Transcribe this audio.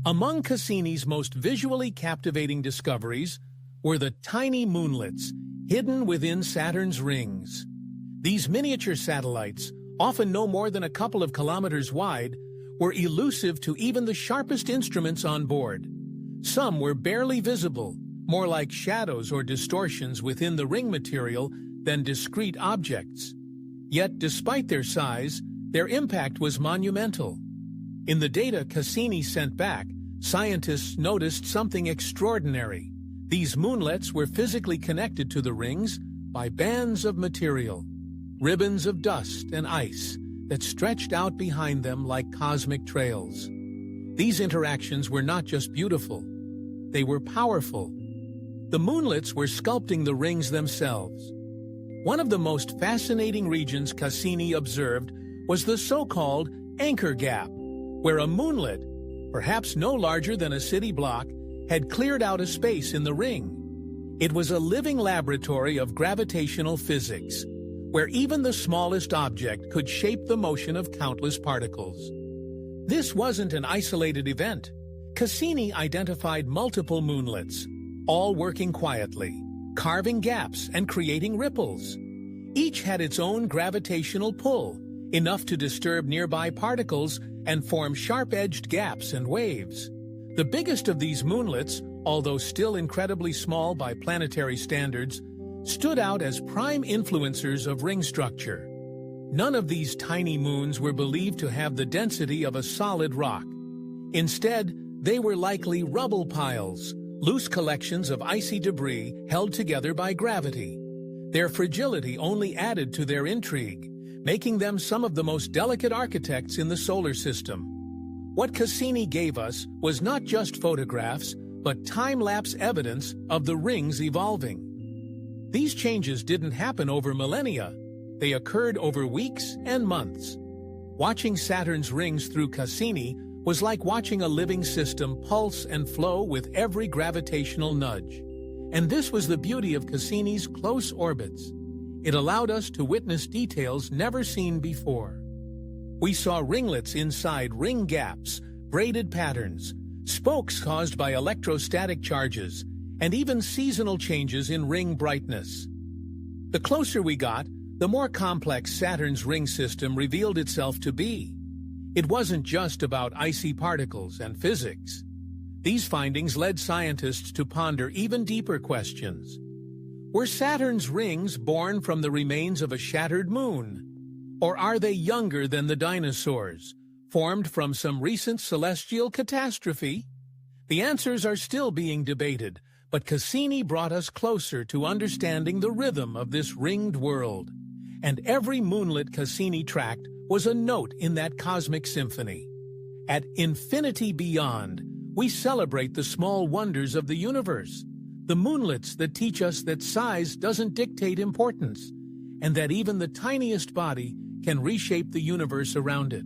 Among Cassini's most visually captivating discoveries were the tiny moonlets hidden within Saturn's rings. These miniature satellites, often no more than a couple of kilometers wide, were elusive to even the sharpest instruments on board. Some were barely visible, more like shadows or distortions within the ring material than discrete objects. Yet, despite their size, their impact was monumental. In the data Cassini sent back, scientists noticed something extraordinary. These moonlets were physically connected to the rings by bands of material, ribbons of dust and ice that stretched out behind them like cosmic trails. These interactions were not just beautiful, they were powerful. The moonlets were sculpting the rings themselves. One of the most fascinating regions Cassini observed was the so-called anchor gap, where a moonlet, perhaps no larger than a city block, had cleared out a space in the ring. It was a living laboratory of gravitational physics, where even the smallest object could shape the motion of countless particles. This wasn't an isolated event. Cassini identified multiple moonlets, all working quietly, carving gaps and creating ripples. Each had its own gravitational pull, enough to disturb nearby particles and form sharp-edged gaps and waves. The biggest of these moonlets, although still incredibly small by planetary standards, stood out as prime influencers of ring structure. None of these tiny moons were believed to have the density of a solid rock. Instead, they were likely rubble piles, loose collections of icy debris held together by gravity. Their fragility only added to their intrigue, making them some of the most delicate architects in the solar system. What Cassini gave us was not just photographs, but time-lapse evidence of the rings evolving. These changes didn't happen over millennia. They occurred over weeks and months. Watching Saturn's rings through Cassini was like watching a living system pulse and flow with every gravitational nudge. And this was the beauty of Cassini's close orbits. It allowed us to witness details never seen before. We saw ringlets inside ring gaps, braided patterns, spokes caused by electrostatic charges, and even seasonal changes in ring brightness. The closer we got, the more complex Saturn's ring system revealed itself to be. It wasn't just about icy particles and physics. These findings led scientists to ponder even deeper questions. Were Saturn's rings born from the remains of a shattered moon? Or are they younger than the dinosaurs, formed from some recent celestial catastrophe? The answers are still being debated, but Cassini brought us closer to understanding the rhythm of this ringed world. And every moonlet Cassini tracked was a note in that cosmic symphony. At Infinity Beyond, we celebrate the small wonders of the universe, the moonlets that teach us that size doesn't dictate importance, and that even the tiniest body can reshape the universe around it.